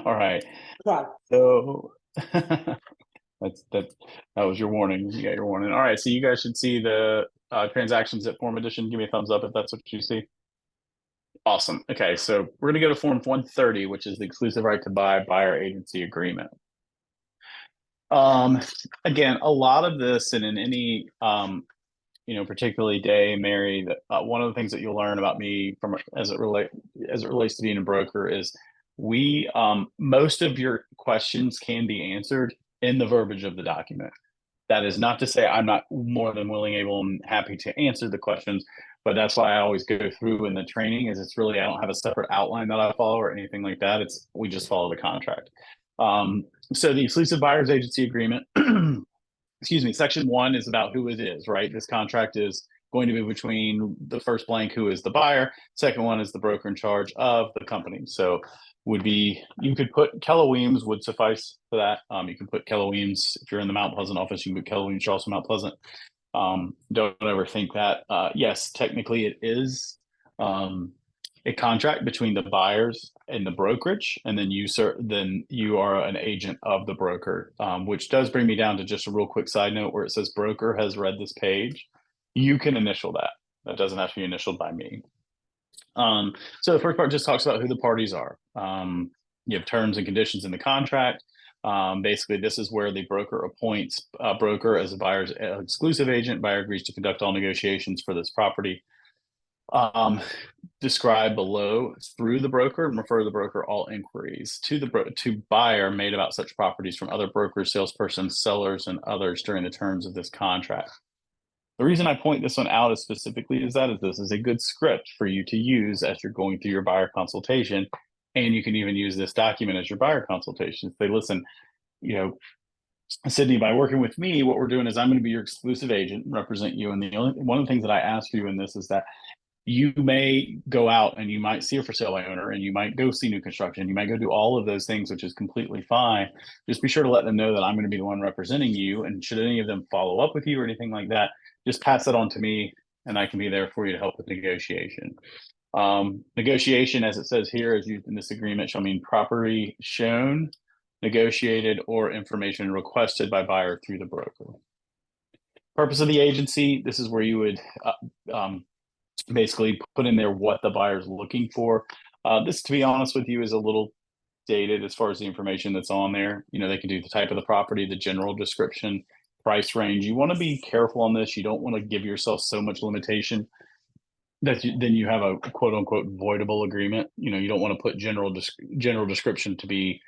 All right. Okay. So that was your warning. You got your warning. All right. So you guys should see the transactions at Form Edition. Give me a thumbs up if that's what you see. Awesome. Okay. So we're going to go to Form 130, which is the exclusive right to buy buyer agency agreement. Um, Again, a lot of this, and in any particularly Day, Mary, that one of the things that you'll learn about me from as it relates to being a broker is we most of your questions can be answered in the verbiage of the document. That is not to say I'm not more than willing, able, and happy to answer the questions, but that's why I always go through in the training. Is it's really I don't have a separate outline that I follow or anything like that. It's we just follow the contract. So the exclusive buyer's agency agreement excuse me, section one is about who it is, right? This contract is going to be between the first blank, who is the buyer. Second one is the broker in charge of the company. So would be, you could put Keller Williams would suffice for that. You can put Keller Williams, if you're in the Mount Pleasant office, you can put Keller Williams, Charleston, Mount Pleasant. Don't ever think that. Yes, technically it is a contract between the buyers and the brokerage, and then you are an agent of the broker. Which does bring me down to just a real quick side note where it says broker has read this page. You can initial that. That doesn't have to be initialed by me. So the first part just talks about who the parties are. You have terms and conditions in the contract. Basically, this is where the broker appoints a broker as a buyer's exclusive agent. Buyer agrees to conduct all negotiations for this property. Describe below through the broker and refer the broker all inquiries to buyer made about such properties from other brokers, salespersons, sellers, and others during the terms of this contract. The reason I point this one out as specifically is this is a good script for you to use as you're going through your buyer consultation. And you can even use this document as your buyer consultation. Say, listen, Sydney, by working with me, what we're doing is I'm going to be your exclusive agent, represent you. And one of the things that I ask for you in this is that you may go out and you might see a for sale by owner and you might go see new construction. You might go do all of those things, which is completely fine. Just be sure to let them know that I'm going to be the one representing you. And should any of them follow up with you or anything like that, just pass it on to me and I can be there for you to help with negotiation. Negotiation, as it says here, is used in this agreement shall mean property shown, negotiated, or information requested by buyer through the broker. Purpose of the agency, this is where you would basically put in there what the buyer's looking for. This, to be honest with you, is a little dated as far as the information that's on there. They can do the type of the property, the general description, price range. You want to be careful on this. You don't want to give yourself so much limitation that then you have a quote unquote voidable agreement. You don't want to put general description to be,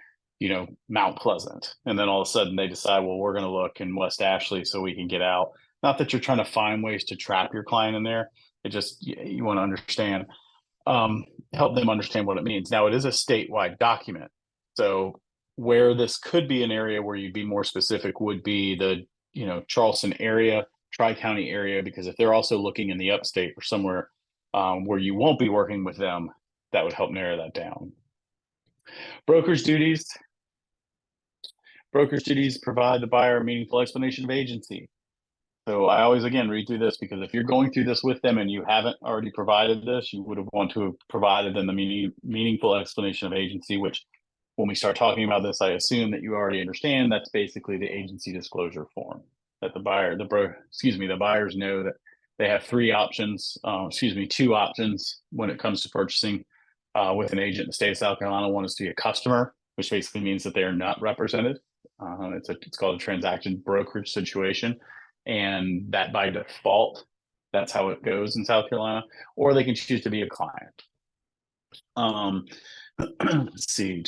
Mount Pleasant, and then all of a sudden they decide, well, we're going to look in West Ashley so we can get out. Not that you're trying to find ways to trap your client in there. It just you want to understand, help them understand what it means. Now it is a statewide document, so where this could be an area where you'd be more specific would be the Charleston area, Tri-County area, because if they're also looking in the upstate or somewhere where you won't be working with them, that would help narrow that down. Broker's duties. Broker's duties provide the buyer a meaningful explanation of agency. So I always, again, read through this because if you're going through this with them and you haven't already provided this, you would have want to have provided them the meaningful explanation of agency, which when we start talking about this, I assume that you already understand that's basically the agency disclosure form that the buyers know that they have two options when it comes to purchasing with an agent in the state of South Carolina. One is to be a customer, which basically means that they are not represented. It's called a transaction brokerage situation. And that by default, that's how it goes in South Carolina, or they can choose to be a client. Let's see.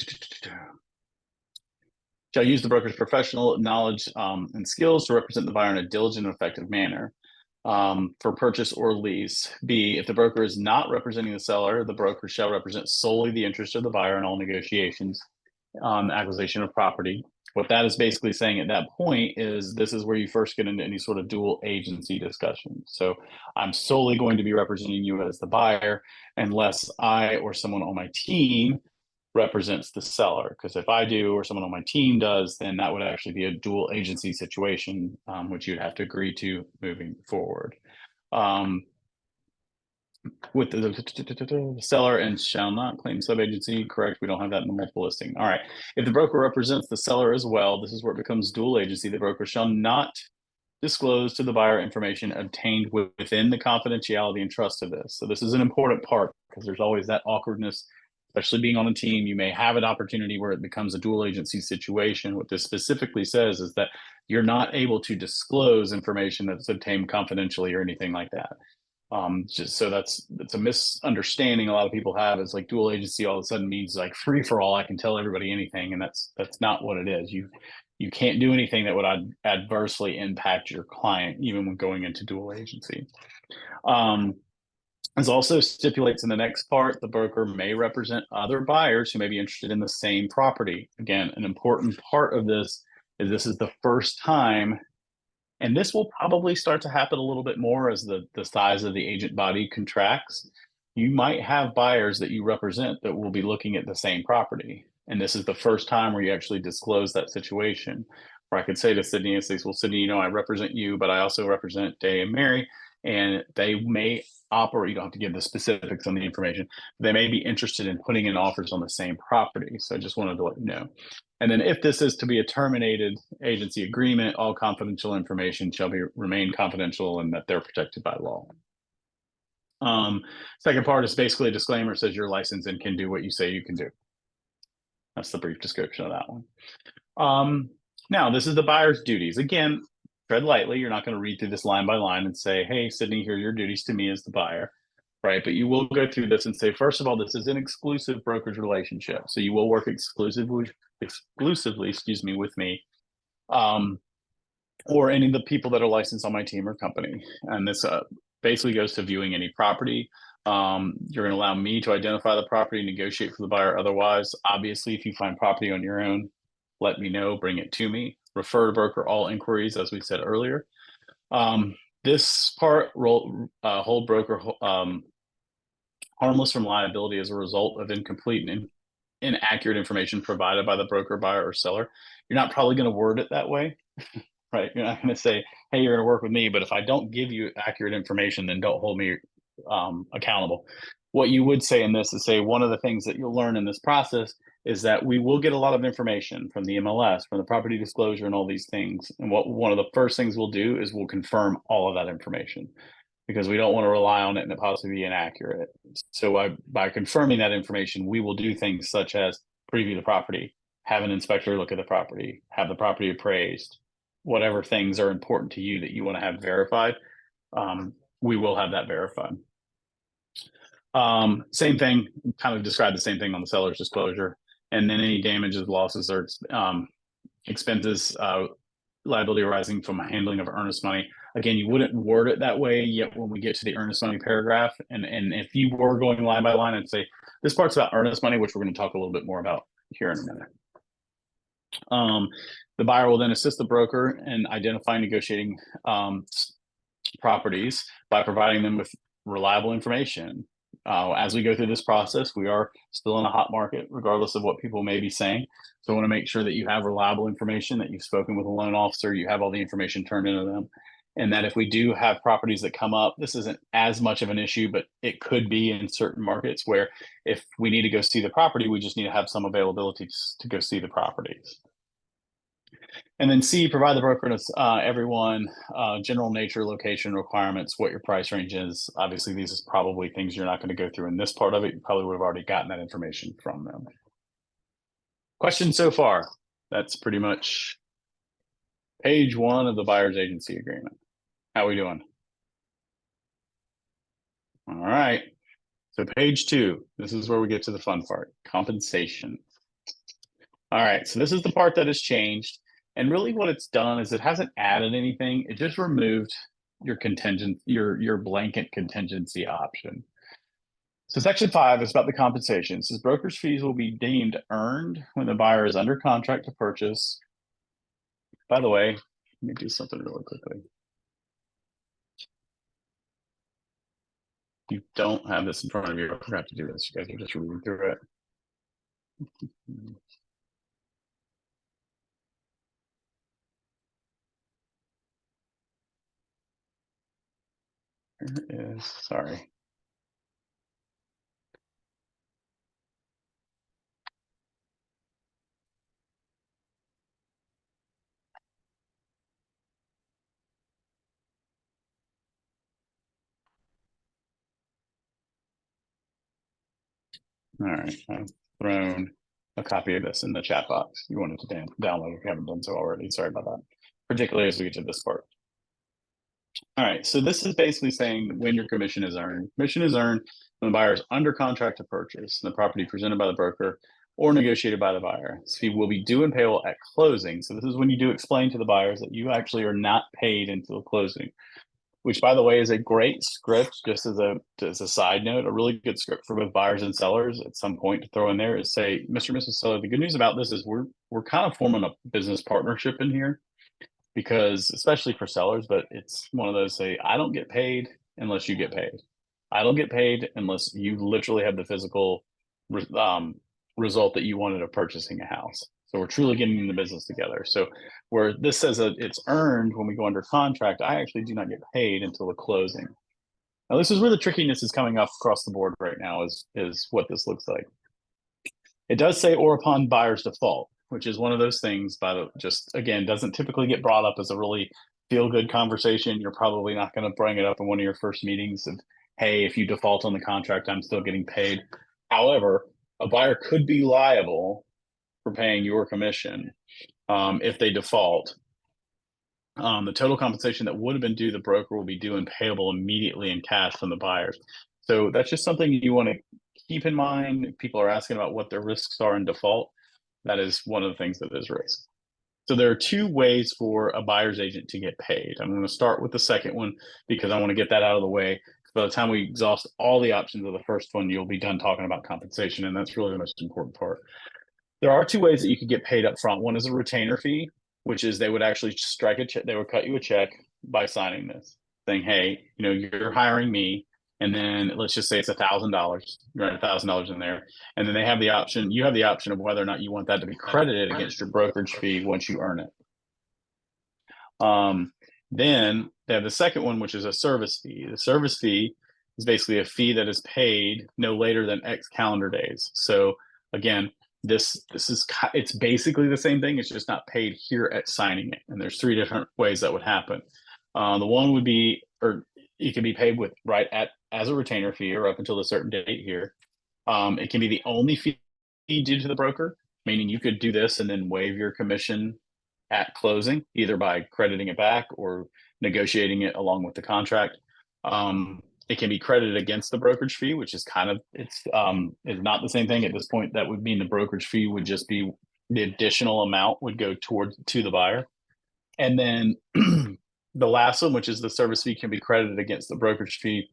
Shall use the broker's professional knowledge and skills to represent the buyer in a diligent and effective manner for purchase or lease. B, if the broker is not representing the seller, the broker shall represent solely the interest of the buyer in all negotiations on the acquisition of property. What that is basically saying at that point is this is where you first get into any sort of dual agency discussion. So I'm solely going to be representing you as the buyer unless I or someone on my team represents the seller. Because if I do or someone on my team does, then that would actually be a dual agency situation, which you'd have to agree to moving forward. with the seller and shall not claim sub-agency. Correct. We don't have that in the multiple listing. All right. If the broker represents the seller as well, this is where it becomes dual agency. The broker shall not disclose to the buyer information obtained within the confidentiality and trust of this. So this is an important part because there's always that awkwardness, especially being on a team. You may have an opportunity where it becomes a dual agency situation. What this specifically says is that you're not able to disclose information that's obtained confidentially or anything like that. Just so that's a misunderstanding a lot of people have, is like dual agency all of a sudden means like free for all. I can tell everybody anything, and that's not what it is. You can't do anything that would adversely impact your client, even when going into dual agency. As also stipulates in the next part, the broker may represent other buyers who may be interested in the same property. Again, an important part of this is the first time, and this will probably start to happen a little bit more as the size of the agent body contracts. You might have buyers that you represent that will be looking at the same property. And this is the first time where you actually disclose that situation. Where I could say to Sydney and say, well, Sydney, I represent you, but I also represent Day and Mary, and they may operate, you don't have to give the specifics on the information. They may be interested in putting in offers on the same property. So I just wanted to let you know. And then if this is to be a terminated agency agreement, all confidential information shall remain confidential and that they're protected by law. Second part is basically a disclaimer. It says you're licensed and can do what you say you can do. That's the brief description of that one. Now, this is the buyer's duties. Again, tread lightly. You're not going to read through this line by line and say, hey, Sydney, here are your duties to me as the buyer. Right. But you will go through this and say, first of all, this is an exclusive brokerage relationship. So you will work exclusively, with me, or any of the people that are licensed on my team or company. And this basically goes to viewing any property. You're going to allow me to identify the property, negotiate for the buyer. Otherwise, obviously, if you find property on your own, let me know, bring it to me. Refer to broker all inquiries, as we said earlier. This part, hold broker harmless from liability as a result of incomplete and inaccurate information provided by the broker, buyer, or seller. You're not probably going to word it that way, right? You're not going to say, hey, you're going to work with me, but if I don't give you accurate information, then don't hold me accountable. What you would say in this is say, one of the things that you'll learn in this process is that we will get a lot of information from the MLS, from the property disclosure and all these things. And one of the first things we'll do is we'll confirm all of that information, because we don't want to rely on it and it possibly be inaccurate. So by confirming that information, we will do things such as preview the property, have an inspector look at the property, have the property appraised, whatever things are important to you that you want to have verified, we will have that verified. Same thing, kind of describe the same thing on the seller's disclosure. And then any damages, losses, or expenses, liability arising from handling of earnest money. Again, you wouldn't word it that way yet when we get to the earnest money paragraph. And if you were going line by line and say, this part's about earnest money, which we're going to talk a little bit more about here in a minute. The buyer will then assist the broker in identifying, negotiating properties by providing them with reliable information. As we go through this process, we are still in a hot market, regardless of what people may be saying. So I want to make sure that you have reliable information, that you've spoken with a loan officer, you have all the information turned into them, and that if we do have properties that come up, this isn't as much of an issue, but it could be in certain markets where if we need to go see the property, we just need to have some availability to go see the properties. And then C, provide the broker everyone general nature, location requirements, what your price range is. Obviously, these is probably things you're not going to go through in this part of it. You probably would have already gotten that information from them. Questions so far? That's pretty much page 1 of the buyer's agency agreement. How are we doing? All right. So page 2, this is where we get to the fun part, compensation. All right. So this is the part that has changed. And really what it's done is it hasn't added anything. It just removed your your blanket contingency option. So section 5 is about the compensation. It says broker's fees will be deemed earned when the buyer is under contract to purchase. By the way, let me do something really quickly. You don't have this in front of you. I forgot to do this. You guys are just reading through it. Here it is. Sorry. All right, I've thrown a copy of this in the chat box. You wanted to download if you haven't done so already. Sorry about that, particularly as we get to this part. All right, so this is basically saying when your commission is earned. Commission is earned when the buyer is under contract to purchase and the property presented by the broker or negotiated by the buyer. This fee will be due and payable at closing. So this is when you do explain to the buyers that you actually are not paid until closing, which, by the way, is a great script. Just as a side note, a really good script for both buyers and sellers at some point to throw in there is say, Mr. and Mrs. Seller, the good news about this is we're kind of forming a business partnership in here, because especially for sellers, but it's one of those, say, I don't get paid unless you get paid. I don't get paid unless you literally have the physical result that you wanted of purchasing a house. So we're truly getting in the business together. So where this says that it's earned when we go under contract, I actually do not get paid until the closing. Now, this is where the trickiness is coming up across the board right now is what this looks like. It does say, or upon buyer's default, which is one of those things, just again, doesn't typically get brought up as a really feel-good conversation. You're probably not going to bring it up in one of your first meetings of, hey, if you default on the contract, I'm still getting paid. However, a buyer could be liable for paying your commission if they default. The total compensation that would have been due the broker will be due and payable immediately in cash from the buyers. So that's just something you want to keep in mind. People are asking about what their risks are in default. That is one of the things that is risk. So there are two ways for a buyer's agent to get paid. I'm going to start with the second one because I want to get that out of the way. By the time we exhaust all the options of the first one, you'll be done talking about compensation, and that's really the most important part. There are two ways that you could get paid up front. One is a retainer fee, which is they would actually strike a check. They would cut you a check by signing this, saying, hey, you're hiring me. And then let's just say it's $1,000. You write $1,000 in there. And then you have the option of whether or not you want that to be credited against your brokerage fee once you earn it. Then they have the second one, which is a service fee. The service fee is basically a fee that is paid no later than X calendar days. So again, it's basically the same thing. It's just not paid here at signing it. And there's three different ways that would happen. The one would be, or it can be paid with as a retainer fee or up until a certain date here. It can be the only fee due to the broker, meaning you could do this and then waive your commission at closing, either by crediting it back or negotiating it along with the contract. It can be credited against the brokerage fee, which is is not the same thing at this point. That would mean the brokerage fee would just be the additional amount would go to the buyer. And then the last one, which is the service fee, can be credited against the brokerage fee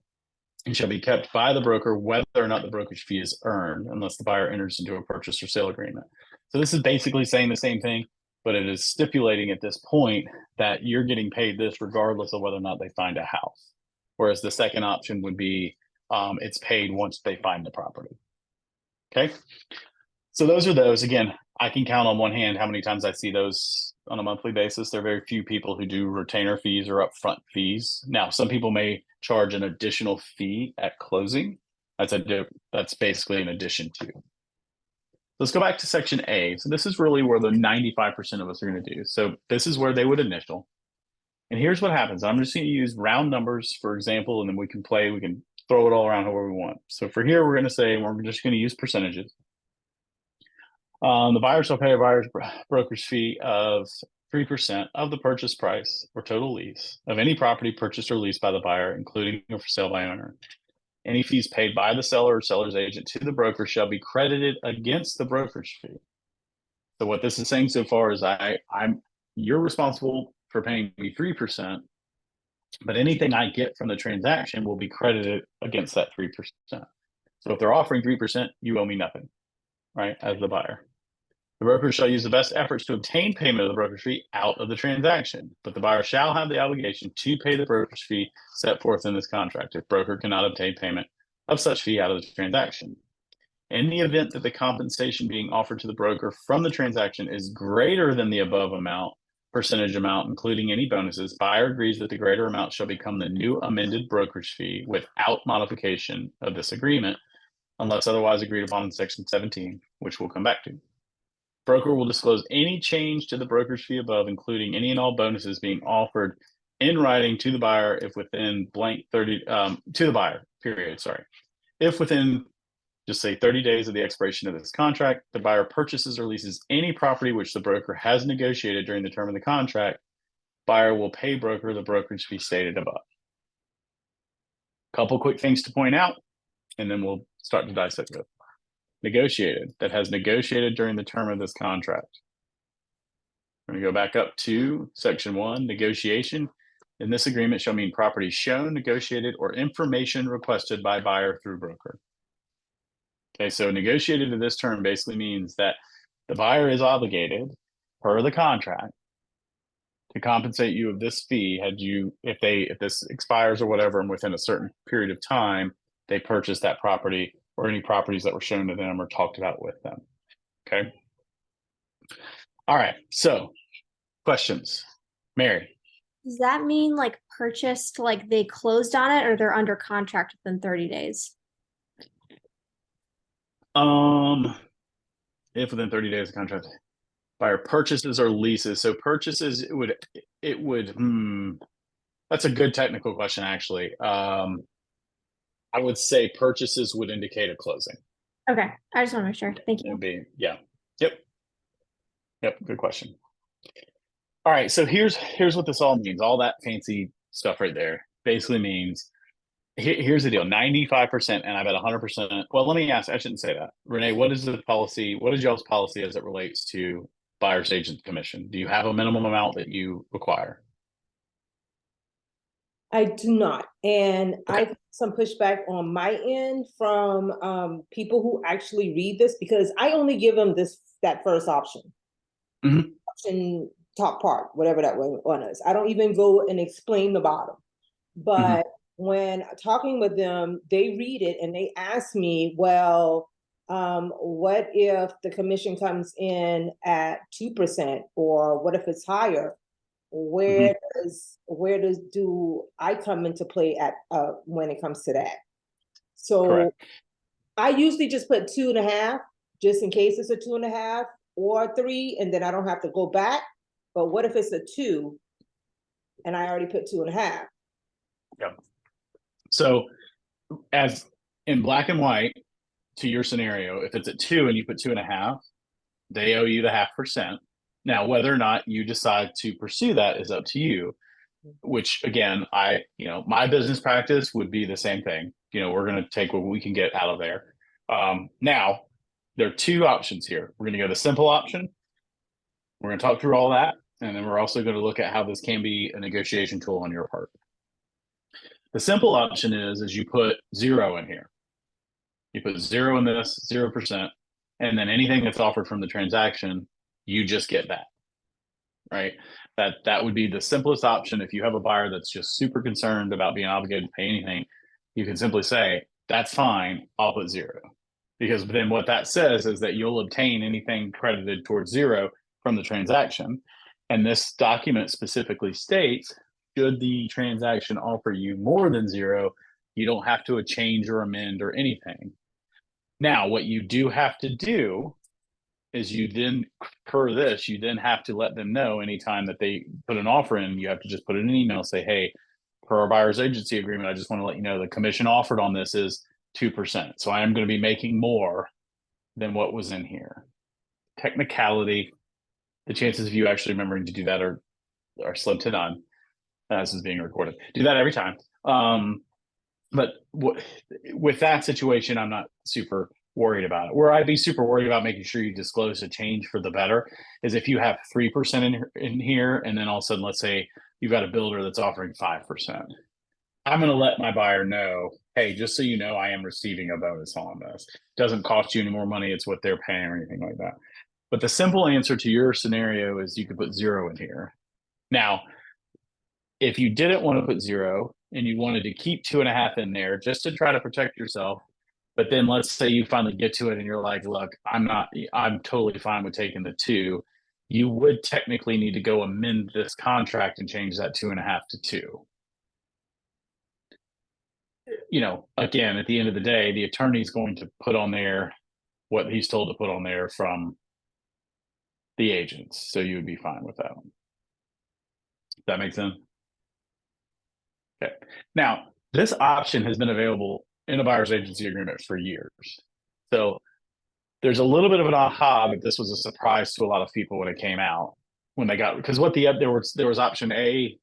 and shall be kept by the broker whether or not the brokerage fee is earned, unless the buyer enters into a purchase or sale agreement. So this is basically saying the same thing, but it is stipulating at this point that you're getting paid this regardless of whether or not they find a house. Whereas the second option would be it's paid once they find the property. Okay. So those are those. Again, I can count on one hand how many times I see those on a monthly basis. There are very few people who do retainer fees or upfront fees. Now, some people may charge an additional fee at closing. That's basically an addition to. Let's go back to section A. So this is really where the 95% of us are going to do. So this is where they would initial. And here's what happens. I'm just going to use round numbers, for example, and then we can throw it all around however we want. So for here, we're going to say, we're just going to use percentages. The buyer shall pay a buyer's brokerage fee of 3% of the purchase price or total lease of any property purchased or leased by the buyer, including or for sale by owner. Any fees paid by the seller or seller's agent to the broker shall be credited against the brokerage fee. So what this is saying so far is you're responsible for paying me 3%, but anything I get from the transaction will be credited against that 3%. So if they're offering 3%, you owe me nothing, right, as the buyer. The broker shall use the best efforts to obtain payment of the brokerage fee out of the transaction, but the buyer shall have the obligation to pay the brokerage fee set forth in this contract if broker cannot obtain payment of such fee out of the transaction. In the event that the compensation being offered to the broker from the transaction is greater than the above percentage amount, including any bonuses, buyer agrees that the greater amount shall become the new amended brokerage fee without modification of this agreement, unless otherwise agreed upon in section 17, which we'll come back to. Broker will disclose any change to the brokerage fee above, including any and all bonuses being offered in writing to the buyer if within to the buyer, period. Sorry. If within Just say 30 days of the expiration of this contract, the buyer purchases or leases any property which the broker has negotiated during the term of the contract. Buyer will pay broker the brokerage fee stated above. Couple quick things to point out, and then we'll start to dissect it. Negotiated, that has negotiated during the term of this contract. We're going to go back up to section 1, negotiation. In this agreement shall mean property shown, negotiated, or information requested by buyer through broker. Okay, so negotiated in this term basically means that the buyer is obligated per the contract to compensate you of this fee if this expires or whatever, and within a certain period of time they purchase that property or any properties that were shown to them or talked about with them. Okay. All right. So questions, Mary. Does that mean like purchased, like they closed on it, or they're under contract within 30 days? If within 30 days of contract, buyer purchases or leases. So purchases, it would, that's a good technical question, actually. I would say purchases would indicate a closing. Okay, I just want to make sure. Thank you. Yeah. Yep. Good question. All right. So here's what this all means. All that fancy stuff right there basically means here's the deal: 95%, and I bet 100%. Well, let me ask. I shouldn't say that, Renee. What is the policy? What is y'all's policy as it relates to buyer's agent commission? Do you have a minimum amount that you require? I do not. And Okay. I got some pushback on my end from people who actually read this, because I only give them that first option. Mhm. Option top part, whatever that one is. I don't even go and explain the bottom. But when talking with them, they read it and they ask me, well, what if the commission comes in at 2%, or what if it's higher? Where do I come into play at when it comes to that? So Correct. I usually just put 2.5, just in case it's a 2.5 or 3, and then I don't have to go back. But what if it's a 2 and I already put 2.5? Yep. So as in black and white, to your scenario, if it's at 2 and you put 2.5, they owe you the 0.5%. Now, whether or not you decide to pursue that is up to you, which again, my business practice would be the same thing. We're going to take what we can get out of there. Now, there are two options here. We're going to go the simple option. We're going to talk through all that. And then we're also going to look at how this can be a negotiation tool on your part. The simple option is you put 0 in here. You put 0 in this, 0%, and then anything that's offered from the transaction, you just get that, right? That would be the simplest option. If you have a buyer that's just super concerned about being obligated to pay anything, you can simply say, that's fine, I'll put 0. Because then what that says is that you'll obtain anything credited towards 0 from the transaction. And this document specifically states, should the transaction offer you more than 0, you don't have to change or amend or anything. Now, what you do have to do is you then, per this, you then have to let them know anytime that they put an offer in, you have to just put it in an email, say, hey, per our buyer's agency agreement, I just want to let you know the commission offered on this is 2%. So I am going to be making more than what was in here. Technicality, the chances of you actually remembering to do that are slim to none. This is being recorded. Do that every time. But with that situation, I'm not super worried about it. Where I'd be super worried about making sure you disclose a change for the better is if you have 3% in here, and then all of a sudden, let's say you've got a builder that's offering 5%. I'm going to let my buyer know, hey, just so you know, I am receiving a bonus on this. It doesn't cost you any more money. It's what they're paying or anything like that. But the simple answer to your scenario is you could put 0 in here. Now, if you didn't want to put 0 and you wanted to keep 2.5 in there just to try to protect yourself, but then let's say you finally get to it and you're like, look, I'm totally fine with taking the 2. You would technically need to go amend this contract and change that 2.5 to 2. Again, at the end of the day, the attorney's going to put on there what he's told to put on there from the agents. So you would be fine with that one. Does that make sense? Okay. Now, this option has been available in a buyer's agency agreement for years. So there's a little bit of an aha, but this was a surprise to a lot of people when it came out, when they got, because there was option A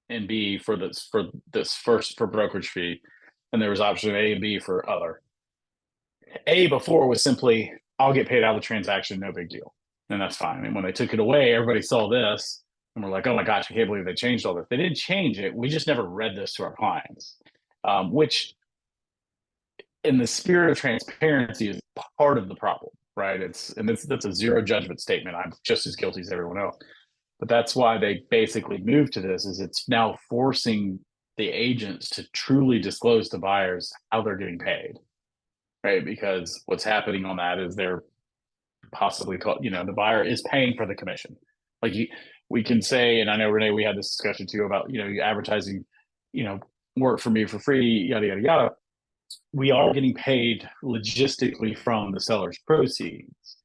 and B for this first for brokerage fee, and there was option A and B for other. A before was simply, I'll get paid out of the transaction, no big deal. And that's fine. And when they took it away, everybody saw this and we're like, oh my gosh, I can't believe they changed all this. They didn't change it. We just never read this to our clients, which in the spirit of transparency is part of the problem, right? That's a zero judgment statement. I'm just as guilty as everyone else. But that's why they basically moved to this, is it's now forcing the agents to truly disclose to buyers how they're getting paid. Right, because what's happening on that is they're possibly the buyer is paying for the commission. Like we can say, and I know Renee, we had this discussion too about you advertising, work for me for free, yada yada yada. We are getting paid logistically from the seller's proceeds,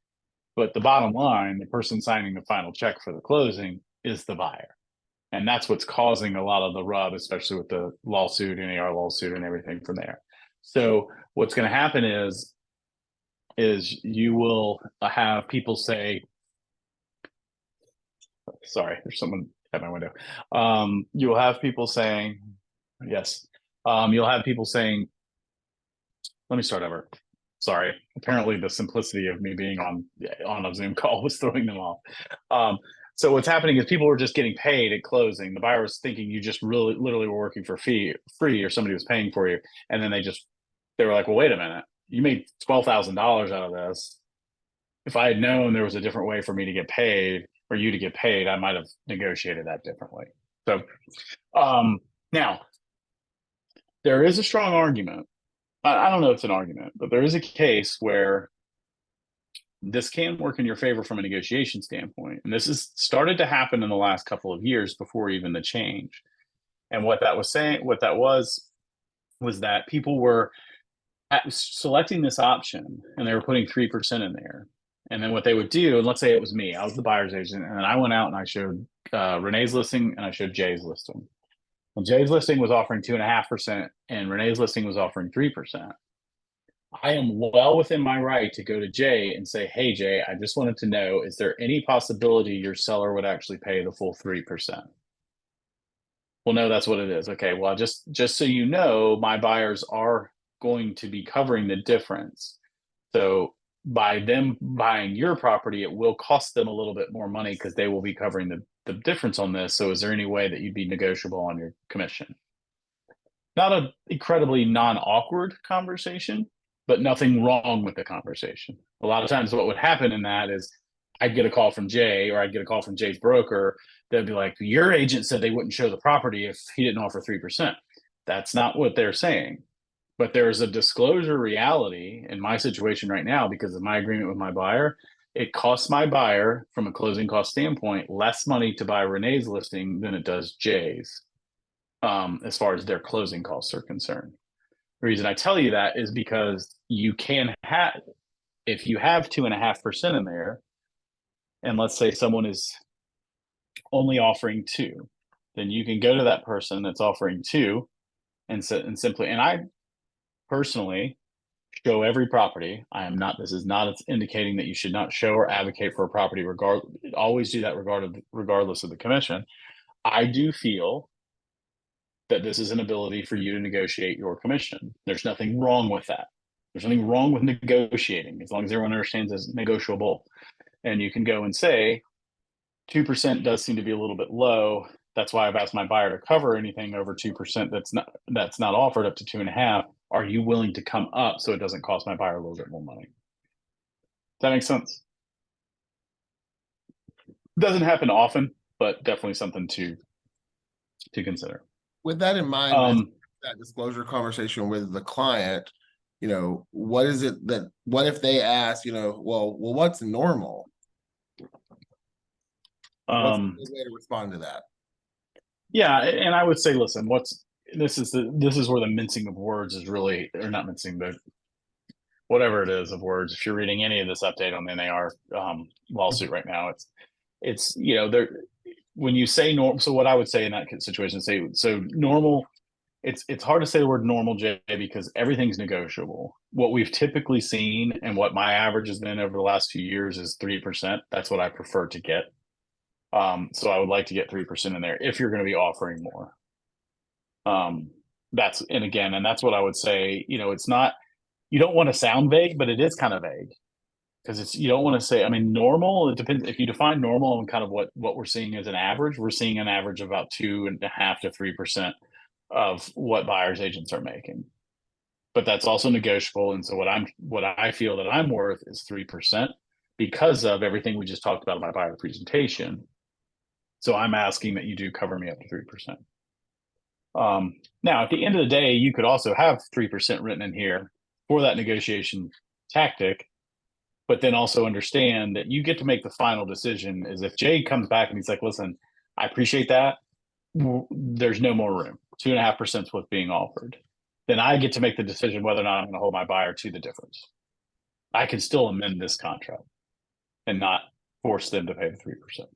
but the bottom line, the person signing the final check for the closing is the buyer, and that's what's causing a lot of the rub, especially with the lawsuit, NAR lawsuit, and everything from there. So what's going to happen is you will have people say, sorry, there's someone at my window. You'll have people saying, yes. You'll have people saying, let me start over. Sorry. Apparently the simplicity of me being on a Zoom call was throwing them off. So what's happening is people were just getting paid at closing. The buyer was thinking you just really literally were working for free, or somebody was paying for you. And then they were like, well, wait a minute, you made $12,000 out of this. If I had known there was a different way for me to get paid or you to get paid, I might have negotiated that differently. So now there is a strong argument. I don't know if it's an argument, but there is a case where this can work in your favor from a negotiation standpoint. And this has started to happen in the last couple of years before even the change. And what that was that people were selecting this option and they were putting 3% in there. And then what they would do, and let's say it was me, I was the buyer's agent, and then I went out and I showed Renee's listing and I showed Jay's listing. And Jay's listing was offering 2.5% and Renee's listing was offering 3%. I am well within my right to go to Jay and say, hey, Jay, I just wanted to know, is there any possibility your seller would actually pay the full 3%? Well, no, that's what it is. Okay, well, just so you know, my buyers are going to be covering the difference. So by them buying your property, it will cost them a little bit more money because they will be covering the difference on this. So is there any way that you'd be negotiable on your commission? Not an incredibly non-awkward conversation, but nothing wrong with the conversation. A lot of times what would happen in that is I'd get a call from Jay or I'd get a call from Jay's broker. They'd be like, your agent said they wouldn't show the property if he didn't offer 3%. That's not what they're saying. But there is a disclosure reality in my situation right now because of my agreement with my buyer. It costs my buyer, from a closing cost standpoint, less money to buy Renee's listing than it does Jay's, as far as their closing costs are concerned. The reason I tell you that is because you can have, if you have 2.5% in there, and let's say someone is only offering 2%, then you can go to that person that's offering 2% and simply, and I personally show every property. This is not indicating that you should not show or advocate for a property, always do that regardless of the commission. I do feel that this is an ability for you to negotiate your commission. There's nothing wrong with that. There's nothing wrong with negotiating as long as everyone understands it's negotiable. And you can go and say, 2% does seem to be a little bit low. That's why I've asked my buyer to cover anything over 2% that's not offered up to 2.5%. Are you willing to come up so it doesn't cost my buyer a little bit more money? Does that make sense? Doesn't happen often, but definitely something to consider. With that in mind, that disclosure conversation with the client, what is it what if they ask, well, what's normal? What's a good way to respond to that? Yeah, and I would say, listen, this is where the mincing of words is really, or not mincing, but whatever it is of words. If you're reading any of this update on the NAR lawsuit right now, it's there when you say normal. So what I would say in that situation, so normal it's hard to say the word normal, Jay, because everything's negotiable. What we've typically seen and what my average has been over the last few years is 3%. That's what I prefer to get. So I would like to get 3% in there if you're going to be offering more. That's what I would say. It's not, you don't want to sound vague, but it is kind of vague because you don't want to say, I mean, normal, it depends if you define normal and kind of what we're seeing as an average. We're seeing an average of about 2.5 to 3% of what buyers agents are making. But that's also negotiable. And so what I feel that I'm worth is 3% because of everything we just talked about in my buyer presentation. So I'm asking that you do cover me up to 3%. Now, at the end of the day, you could also have 3% written in here for that negotiation tactic, but then also understand that you get to make the final decision. Is if Jay comes back and he's like, listen, I appreciate that. There's no more room. 2.5% is what's being offered. Then I get to make the decision whether or not I'm going to hold my buyer to the difference. I can still amend this contract and not force them to pay the 3%.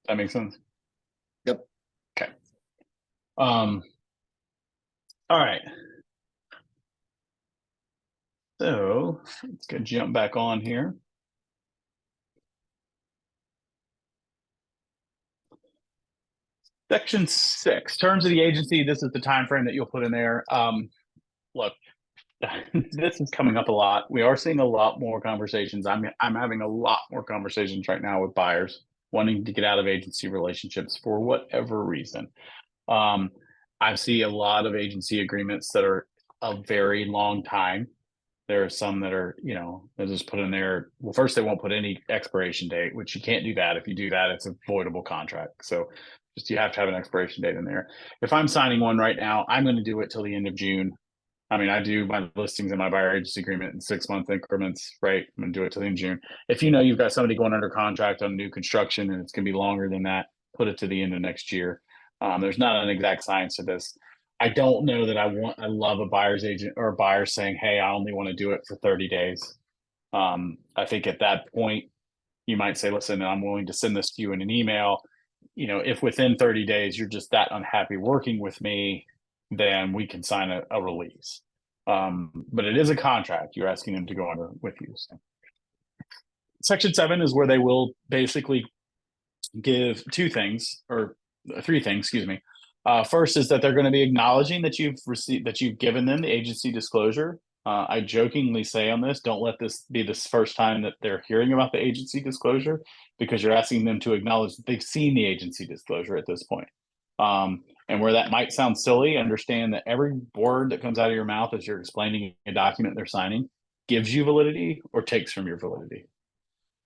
That makes sense? Yep. Okay. All right. So let's go jump back on here. Section 6, terms of the agency. This is the time frame that you'll put in there. Look, this is coming up a lot. We are seeing a lot more conversations. I'm having a lot more conversations right now with buyers wanting to get out of agency relationships for whatever reason. I see a lot of agency agreements that are a very long time. There are some that are, they'll just put in there. Well, first, they won't put any expiration date, which you can't do that. If you do that, it's a voidable contract. So you have to have an expiration date in there. If I'm signing one right now, I'm going to do it till the end of June. I mean, I do my listings and my buyer agency agreement in 6-month increments, right? I'm going to do it till the end of June. If you've got somebody going under contract on new construction and it's going to be longer than that, put it to the end of next year. There's not an exact science to this. I don't know that I love a buyer's agent or a buyer saying, hey, I only want to do it for 30 days. I think at that point, you might say, listen, I'm willing to send this to you in an email. If within 30 days, you're just that unhappy working with me, then we can sign a release. But it is a contract. You're asking them to go under with you. So. Section 7 is where they will basically give 2 things or 3 things, excuse me. First is that they're going to be acknowledging that you've given them the agency disclosure. I jokingly say on this, don't let this be the first time that they're hearing about the agency disclosure, because you're asking them to acknowledge that they've seen the agency disclosure at this point. And where that might sound silly, understand that every word that comes out of your mouth as you're explaining a document they're signing gives you validity or takes from your validity.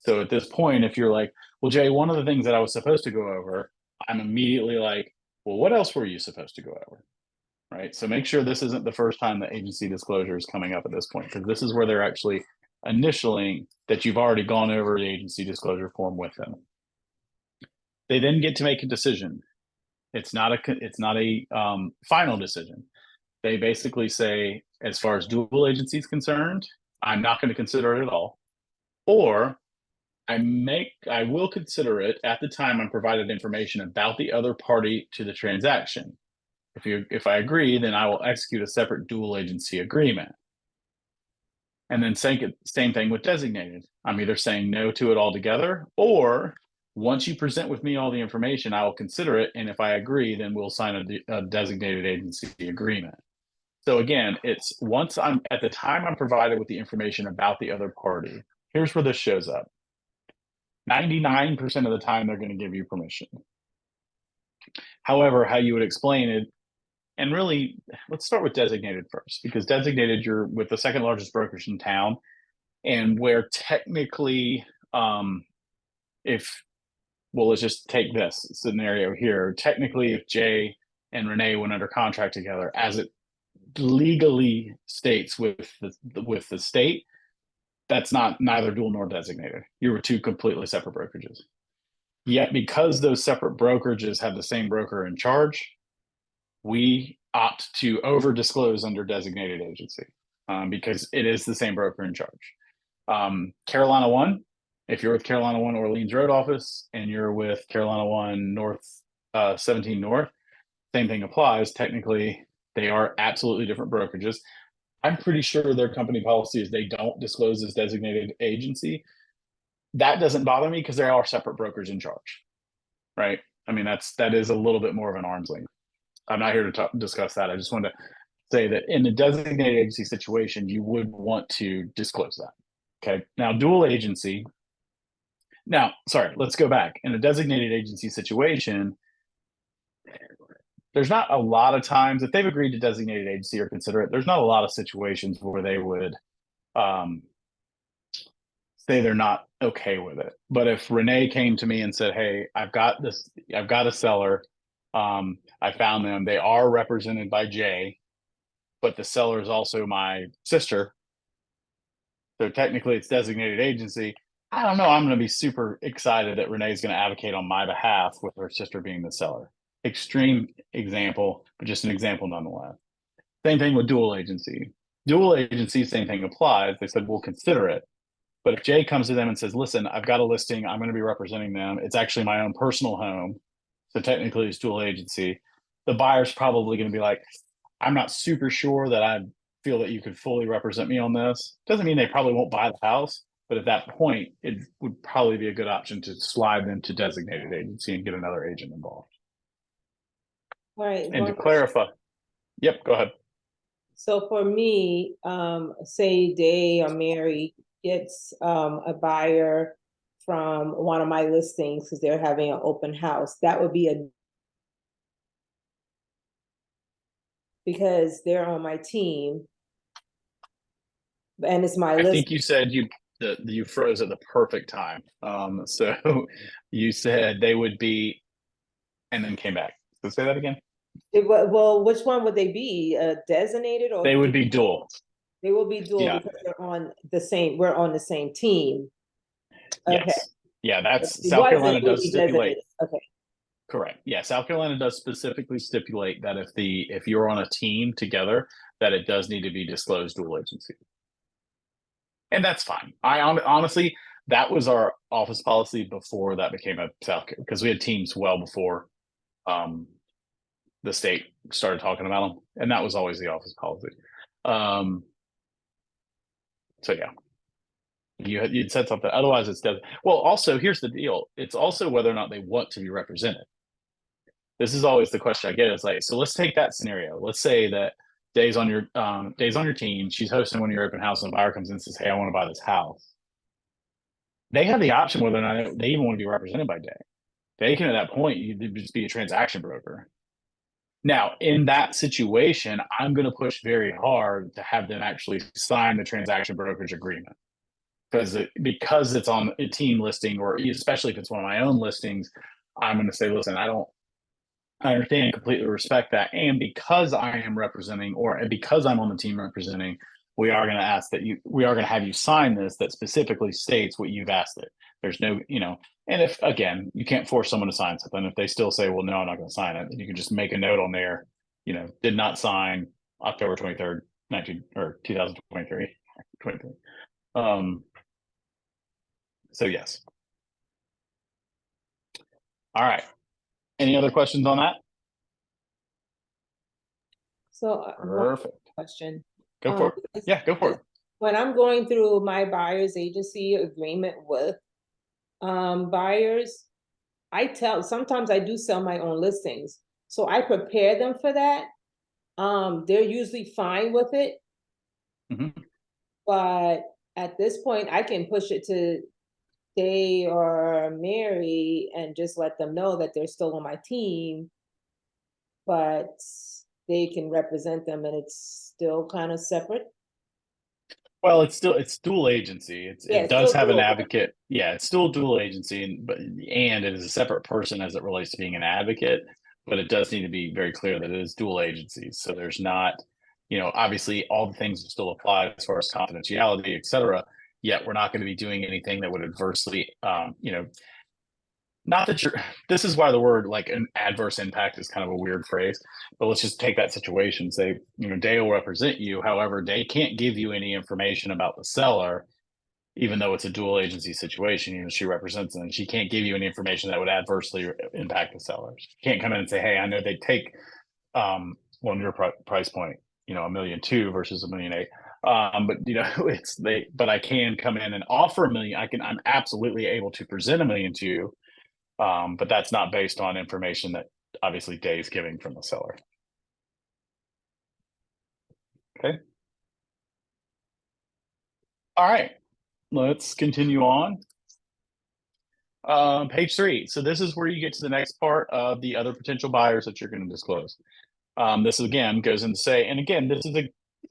So at this point, if you're like, well, Jay, one of the things that I was supposed to go over, I'm immediately like, well, what else were you supposed to go over? Right. So make sure this isn't the first time the agency disclosure is coming up at this point, because this is where they're actually initialing that you've already gone over the agency disclosure form with them. They then get to make a decision. It's not a final decision. They basically say, as far as dual agency is concerned, I'm not going to consider it at all, or I will consider it at the time I'm provided information about the other party to the transaction. If I agree, then I will execute a separate dual agency agreement. And then same thing with designated. I'm either saying no to it altogether, or once you present with me all the information, I will consider it. And if I agree, then we'll sign a designated agency agreement. So again, it's once I'm at the time I'm provided with the information about the other party. Here's where this shows up. 99% of the time, they're going to give you permission. However, how you would explain it, and really, let's start with designated first, because designated, you're with the second largest brokerage in town, and where technically, let's just take this scenario here. Technically, if Jay and Renee went under contract together, as it legally states with the state, that's neither dual nor designated. You were 2 completely separate brokerages. Yet, because those separate brokerages have the same broker in charge, we opt to over disclose under designated agency because it is the same broker in charge. Carolina One, if you're with Carolina One Orleans Road office and you're with Carolina One North 17 North, same thing applies. Technically, they are absolutely different brokerages. I'm pretty sure their company policy is they don't disclose as designated agency. That doesn't bother me because there are separate brokers in charge, right? I mean, that is a little bit more of an arm's length. I'm not here to discuss that. I just want to say that in a designated agency situation, you would want to disclose that. Okay. Now, dual agency. Now, sorry, let's go back. In a designated agency situation, there's not a lot of times, if they've agreed to designated agency or consider it, there's not a lot of situations where they would say they're not okay with it. But if Renee came to me and said, hey, I've got a seller, I found them, they are represented by Jay, but the seller is also my sister, so technically it's designated agency. I don't know, I'm going to be super excited that Renee's going to advocate on my behalf with her sister being the seller. Extreme example, but just an example nonetheless. Same thing with dual agency. Dual agency, same thing applies. They said, we'll consider it. But if Jay comes to them and says, listen, I've got a listing, I'm going to be representing them. It's actually my own personal home. So technically it's dual agency. The buyer's probably going to be like, I'm not super sure that I feel that you could fully represent me on this. Doesn't mean they probably won't buy the house, but at that point, it would probably be a good option to slide them to designated agency and get another agent involved. All right. And to clarify, yep, go ahead. So for me, say Day or Mary gets a buyer from one of my listings because they're having an open house, that would be because they're on my team and it's my I list. think you said you froze at the perfect time. So you said they would be, and then came back. So say that again. Well, which one would they be? Designated or They would be dual. They will be dual Yeah. because we're on the same team. Okay. Yes. Yeah, that's It South wasn't Carolina does really stipulate. designated. Okay. Correct. Yeah, South Carolina does specifically stipulate that if you're on a team together, that it does need to be disclosed dual agency. And that's fine. Honestly, that was our office policy before that became a South, because we had teams well before the state started talking about them, and that was always the office policy. So yeah, you'd said something. Otherwise, it's dead. Well, also here's the deal. It's also whether or not they want to be represented. This is always the question I get. It's like, so let's take that scenario. Let's say that Day's on your team. She's hosting one of your open houses, and a buyer comes in and says, hey, I want to buy this house. They have the option whether or not they even want to be represented by Day. They can, at that point, you'd just be a transaction broker. Now, in that situation, I'm going to push very hard to have them actually sign the transaction brokerage agreement. Because it's on a team listing, or especially if it's one of my own listings, I'm going to say, listen, I understand and completely respect that. And because I am representing, or because I'm on the team representing, we are going to have you sign this that specifically states what you've asked it. There's no, and if, again, you can't force someone to sign something. If they still say, well, no, I'm not going to sign it, then you can just make a note on there, did not sign October 23rd, 2023. So yes. All right. Any other questions on that? So one Perfect. question. Go for it. Yeah, go for it. When I'm going through my buyer's agency agreement with buyers, sometimes I do sell my own listings. So I prepare them for that. They're usually fine with it. Mm-hmm. But at this point, I can push it to Day or Mary and just let them know that they're still on my team, but they can represent them and it's still kind of separate. Well, it's dual agency. It does have an advocate. Yeah, it's still dual agency, and it is a separate person as it relates to being an advocate, but it does need to be very clear that it is dual agency. So there's not, obviously all the things still apply as far as confidentiality, et cetera. Yet we're not going to be doing anything that would adversely, not that this is why the word like an adverse impact is kind of a weird phrase, but let's just take that situation. Say, Day will represent you. However, Day can't give you any information about the seller, even though it's a dual agency situation. She represents them, and she can't give you any information that would adversely impact the seller. She can't come in and say, hey, I know they take on your price point, you know, $1.2 million versus $1.8 million. But you know, but I can come in and offer $1 million. I'm absolutely able to present $1.2 million. But that's not based on information that obviously Dave's giving from the seller. Okay. All right, let's continue on. Page 3. So this is where you get to the next part of the other potential buyers that you're going to disclose. This again goes into say, and again, this is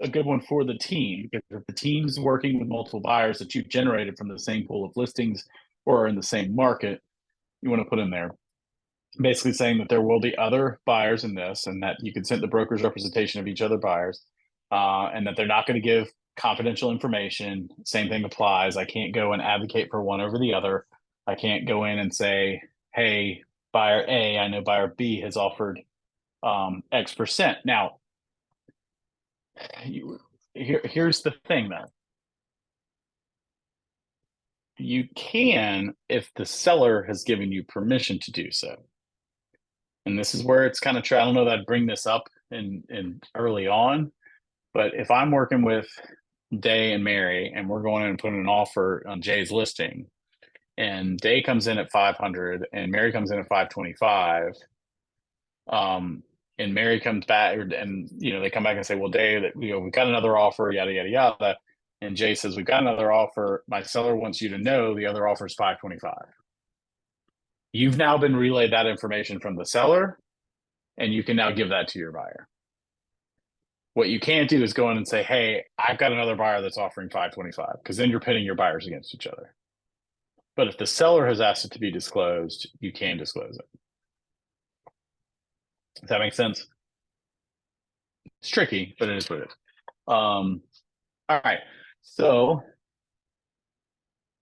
a good one for the team, because if the team's working with multiple buyers that you've generated from the same pool of listings or are in the same market, you want to put in there basically saying that there will be other buyers in this, and that you consent the broker's representation of each other buyers, and that they're not going to give confidential information. Same thing applies. I can't go and advocate for one over the other. I can't go in and say, hey, buyer A, I know buyer B has offered X percent. Now, here's the thing though. You can if the seller has given you permission to do so. And this is where it's kind of I don't know that I'd bring this up in early on, but if I'm working with Day and Mary and we're going in and putting an offer on Jay's listing, and Day comes in at 500 and Mary comes in at 525, and Mary comes back and you know they come back and say, well, Day, that you know we've got another offer, yada yada yada, and Jay says we've got another offer. My seller wants you to know the other offer is 525. You've now been relayed that information from the seller, and you can now give that to your buyer. What you can't do is go in and say, hey, I've got another buyer that's offering 525, because then you're pitting your buyers against each other. But if the seller has asked it to be disclosed, you can disclose it. Does that make sense? It's tricky, but it is what it is. All right, so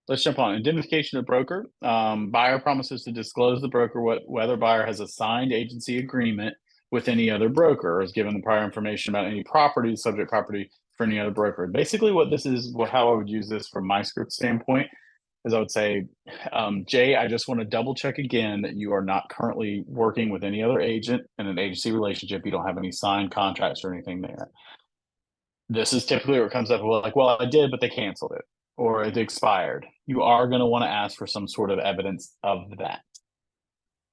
let's jump on. Indemnification of broker. Buyer promises to disclose the broker whether buyer has a signed agency agreement with any other broker, or has given the prior information about any property, subject property for any other broker. Basically, what this is, how I would use this from my script standpoint, is I would say, Jay, I just want to double check again that you are not currently working with any other agent in an agency relationship. You don't have any signed contracts or anything there. This is typically where it comes up with like, well, I did, but they canceled it, or it expired. You are going to want to ask for some sort of evidence of that.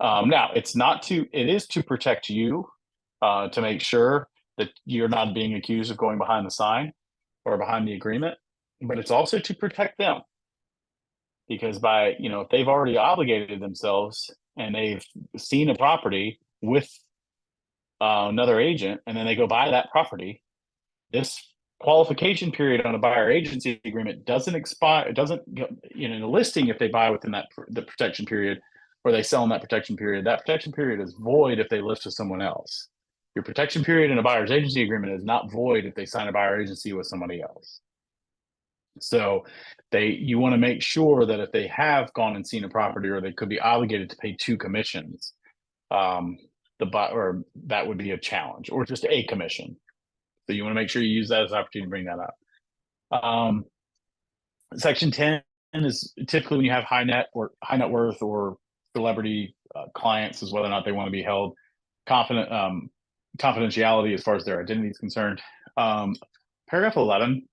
Now, it is to protect you, to make sure that you're not being accused of going behind the sign or behind the agreement, but it's also to protect them. Because if they've already obligated themselves and they've seen a property with another agent, and then they go buy that property, this qualification period on a buyer agency agreement doesn't expire. It doesn't, in a listing, if they buy within the protection period, or they sell in that protection period is void if they list with someone else. Your protection period in a buyer's agency agreement is not void if they sign a buyer agency with somebody else. So you want to make sure that if they have gone and seen a property, or they could be obligated to pay 2 commissions, that would be a challenge, or just a commission. So you want to make sure you use that as an opportunity to bring that up. Section 10 is typically when you have high net worth or celebrity clients, is whether or not they want to be held confidentiality as far as their identity is concerned. Paragraph 11.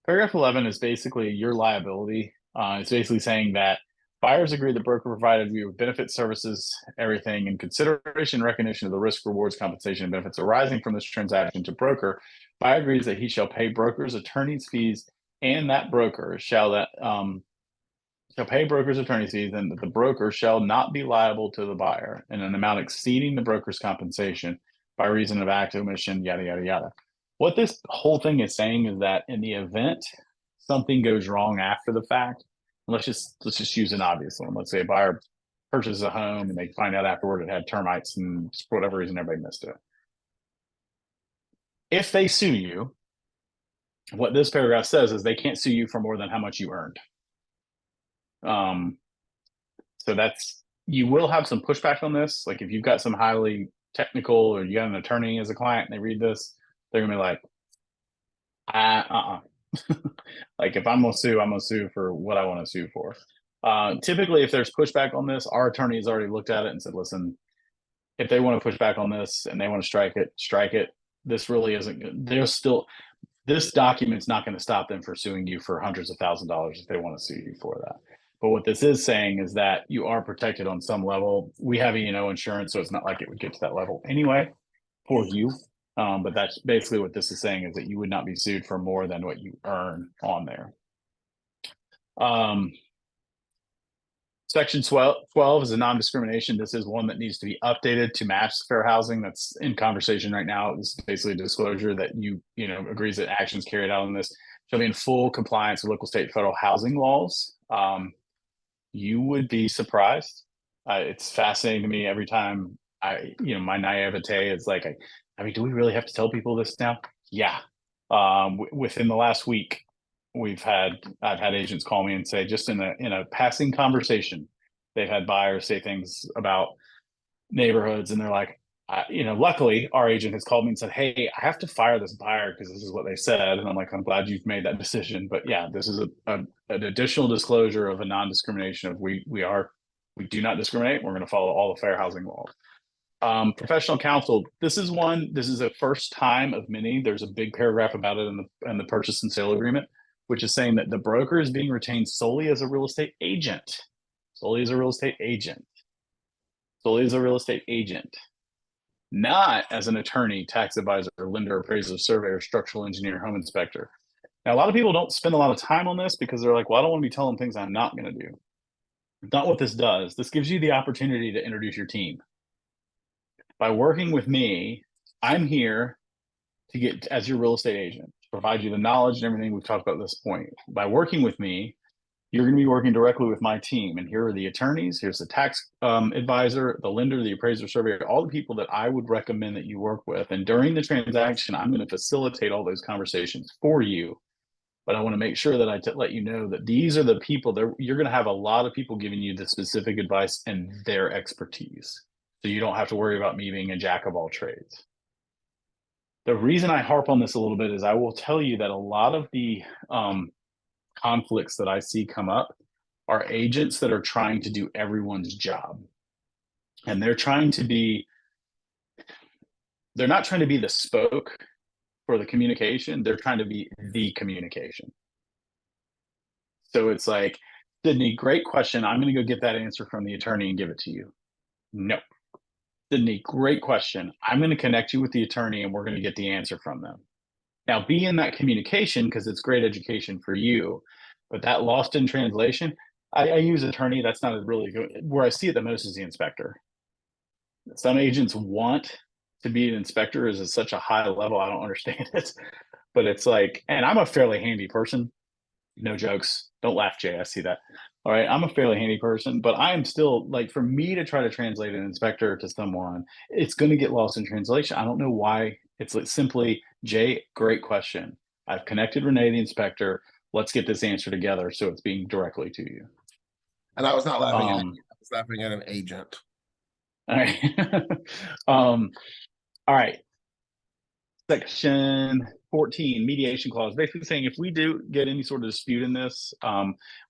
Paragraph 11 is basically your liability. It's basically saying that buyers agree the broker provided you with benefits, services, everything in consideration and recognition of the risk, rewards, compensation, and benefits arising from this transaction to broker. Buyer agrees that he shall pay brokers' attorney's fees, and that broker shall pay brokers' attorney's fees, and that the broker shall not be liable to the buyer in an amount exceeding the broker's compensation by reason of act, omission, yada, yada, yada. What this whole thing is saying is that in the event something goes wrong after the fact, let's just use an obvious one. Let's say a buyer purchases a home and they find out afterward it had termites, and for whatever reason everybody missed it. If they sue you, what this paragraph says is they can't sue you for more than how much you earned. So you will have some pushback on this. Like if you've got some highly technical, or you got an attorney as a client and they read this, they're gonna be like, like if I'm gonna sue for what I want to sue for. Typically, if there's pushback on this, our attorney has already looked at it and said, listen, if they want to push back on this and they want to strike it, strike it. This really isn't good. There's still, this document's not going to stop them from suing you for hundreds of thousands of dollars if they want to sue you for that. But what this is saying is that you are protected on some level. We have E&O insurance, so it's not like it would get to that level anyway for you. But that's basically what this is saying, is that you would not be sued for more than what you earn on there. Section 12 is a non-discrimination. This is one that needs to be updated to match fair housing. That's in conversation right now. It's basically a disclosure that you know, agrees that actions carried out on this shall be in full compliance with local, state, federal housing laws. You would be surprised. It's fascinating to me every time my naivete is like, I mean, do we really have to tell people this now? Yeah. Within the last week, I've had agents call me and say, just in a passing conversation, they've had buyers say things about neighborhoods, and they're like, luckily our agent has called me and said, hey, I have to fire this buyer because this is what they said. And I'm like, I'm glad you've made that decision. But yeah, this is an additional disclosure of a non-discrimination of we do not discriminate. We're going to follow all the fair housing laws. Professional counsel. This is a first time of many. There's a big paragraph about it in the purchase and sale agreement, which is saying that the broker is being retained solely as a real estate agent, not as an attorney, tax advisor, lender, appraiser, surveyor, structural engineer, home inspector. Now, a lot of people don't spend a lot of time on this because they're like, well, I don't want to be telling things I'm not going to do. Not what this does. This gives you the opportunity to introduce your team. By working with me, I'm here to get as your real estate agent, to provide you the knowledge and everything we've talked about at this point. By working with me, you're going to be working directly with my team. And here are the attorneys, here's the tax advisor, the lender, the appraiser, surveyor, all the people that I would recommend that you work with. And during the transaction, I'm going to facilitate all those conversations for you. But I want to make sure that I let you know that these are the people that you're going to have a lot of people giving you the specific advice and their expertise. So you don't have to worry about me being a jack of all trades. The reason I harp on this a little bit is I will tell you that a lot of the conflicts that I see come up are agents that are trying to do everyone's job. And they're not trying to be the spoke for the communication. They're trying to be the communication. So it's like, Sydney, great question. I'm going to go get that answer from the attorney and give it to you. No. Sydney, great question. I'm going to connect you with the attorney and we're going to get the answer from them. Now, be in that communication because it's great education for you. But that lost in translation, I use attorney. That's not a really good. Where I see it the most is the inspector. Some agents want to be an inspector is at such a high level. I don't understand it. But it's like, and I'm a fairly handy person. No jokes. Don't laugh, Jay. I see that. All right. I'm a fairly handy person, but I am still like, for me to try to translate an inspector to someone, it's going to get lost in translation. I don't know why. It's like simply, Jay, great question. I've connected Renee, the inspector. Let's get this answer together so it's being directly to you. And I was not laughing at you. I was laughing at an agent. All right. All right. Section 14, mediation clause, basically saying if we do get any sort of dispute in this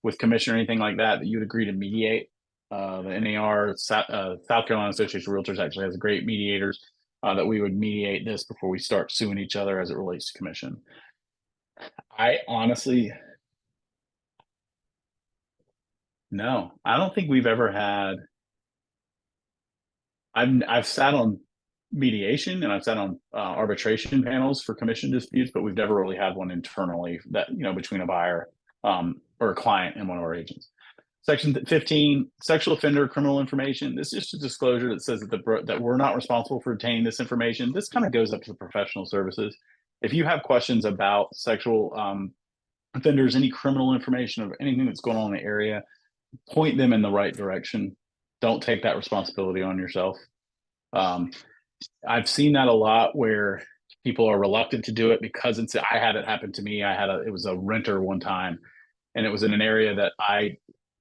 with commission or anything like that, that you'd agree to mediate. The NAR, South Carolina Association of Realtors actually has great mediators that we would mediate this before we start suing each other as it relates to commission. I honestly, no, I don't think we've ever had. I've sat on mediation and I've sat on arbitration panels for commission disputes, but we've never really had one internally that, between a buyer or a client and one of our agents. Section 15, sexual offender criminal information. This is just a disclosure that says that we're not responsible for obtaining this information. This kind of goes up to the professional services. If you have questions about sexual offenders, any criminal information of anything that's going on in the area, point them in the right direction. Don't take that responsibility on yourself. I've seen that a lot where people are reluctant to do it because I had it happen to me. It was a renter one time, and it was in an area that I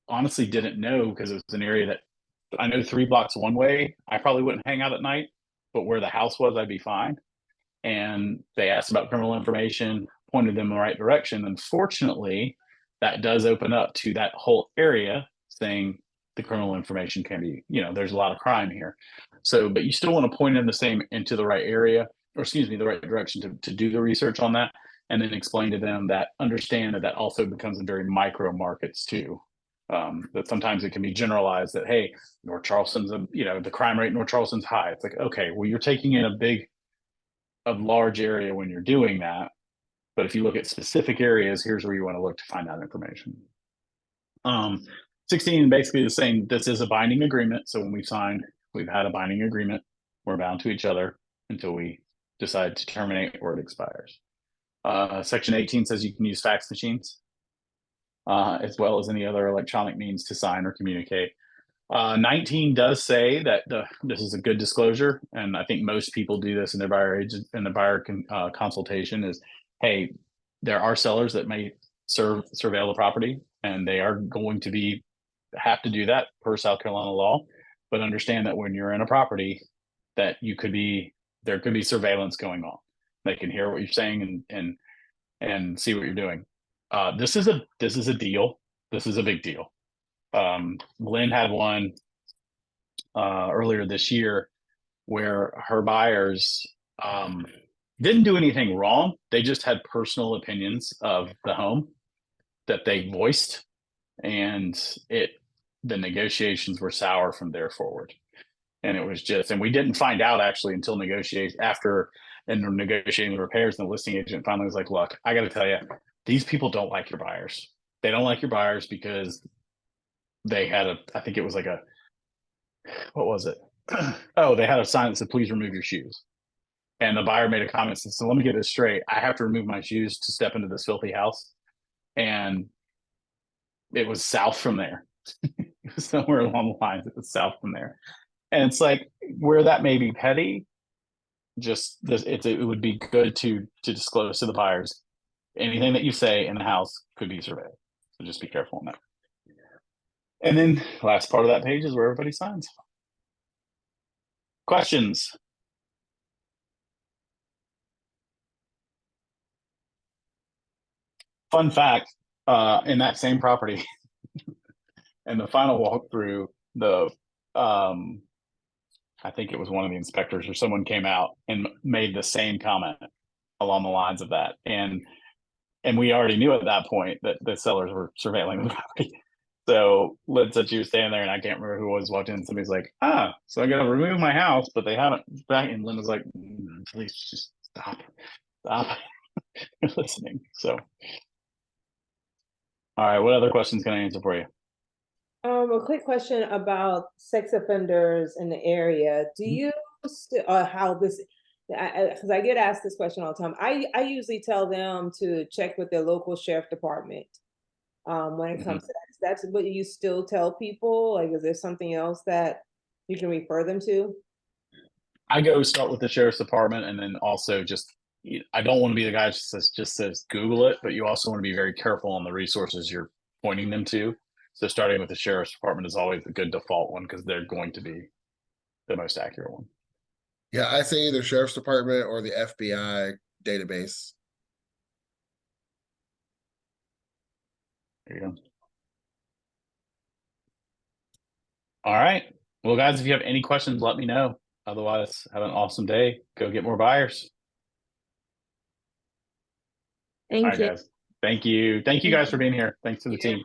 honestly didn't know because it was an area that I know 3 blocks one way. I probably wouldn't hang out at night, but where the house was, I'd be fine. And they asked about criminal information, pointed them in the right direction. Unfortunately, that does open up to that whole area saying the criminal information can be, there's a lot of crime here. So, but you still want to point in into the right area, or excuse me, the right direction to do the research on that, and then explain to them that understand that also becomes in very micro markets too. That sometimes it can be generalized that, hey, North Charleston's, the crime rate in North Charleston's high. It's like, okay, well, you're taking in a large area when you're doing that. But if you look at specific areas, here's where you want to look to find that information. 16, basically the same. This is a binding agreement. So when we've had a binding agreement. We're bound to each other until we decide to terminate or it expires. Section 18 says you can use fax machines, as well as any other electronic means to sign or communicate. 19 does say that this is a good disclosure, and I think most people do this in their buyer agent and the buyer consultation is, hey, there are sellers that may surveil the property, and they are going to have to do that per South Carolina law. But understand that when you're in a property, that there could be surveillance going on. They can hear what you're saying and see what you're doing. This is a deal. This is a big deal. Lynn had one earlier this year where her buyers didn't do anything wrong. They just had personal opinions of the home that they voiced, and the negotiations were sour from there forward. And it was and we didn't find out actually until negotiating the repairs, and the listing agent finally was like, look, I got to tell you, these people don't like your buyers. They don't like your buyers because they had I think it was like what was it? Oh, they had a sign that said, please remove your shoes. And the buyer made a comment and said, so let me get this straight. I have to remove my shoes to step into this filthy house. And it was south from there. It was somewhere along the lines. It was south from there. And it's like, where that may be petty, it would be good to disclose to the buyers anything that you say in the house could be surveilled. So just be careful on that. And then last part of that page is where everybody signs. Questions? Fun fact, in that same property, and the final walkthrough, I think it was one of the inspectors or someone came out and made the same comment along the lines of that. And we already knew at that point that the sellers were surveilling the property. So Lynn said she was standing there, and I can't remember who was walking in. Somebody's like, so I got to remove my house, but they haven't. And Lynn was like, please just stop listening. So, all right, what other questions can I answer for you? A quick question about sex offenders in the area. Do you how this? Because I get asked this question all the time. I usually tell them to check with their local sheriff department when it comes to that. That's what you still tell people? Like, is there something else that you can refer them to? I go start with the sheriff's department, and then also I don't want to be the guy that just says Google it, but you also want to be very careful on the resources you're pointing them to. So starting with the sheriff's department is always a good default one because they're going to be the most accurate one. Yeah, I say either sheriff's department or the FBI database. There you go. All right. Well, guys, if you have any questions, let me know. Otherwise, have an awesome day. Go get more buyers. Thank All right, you. guys. Thank you. Thank you guys for being here. Thanks to the team.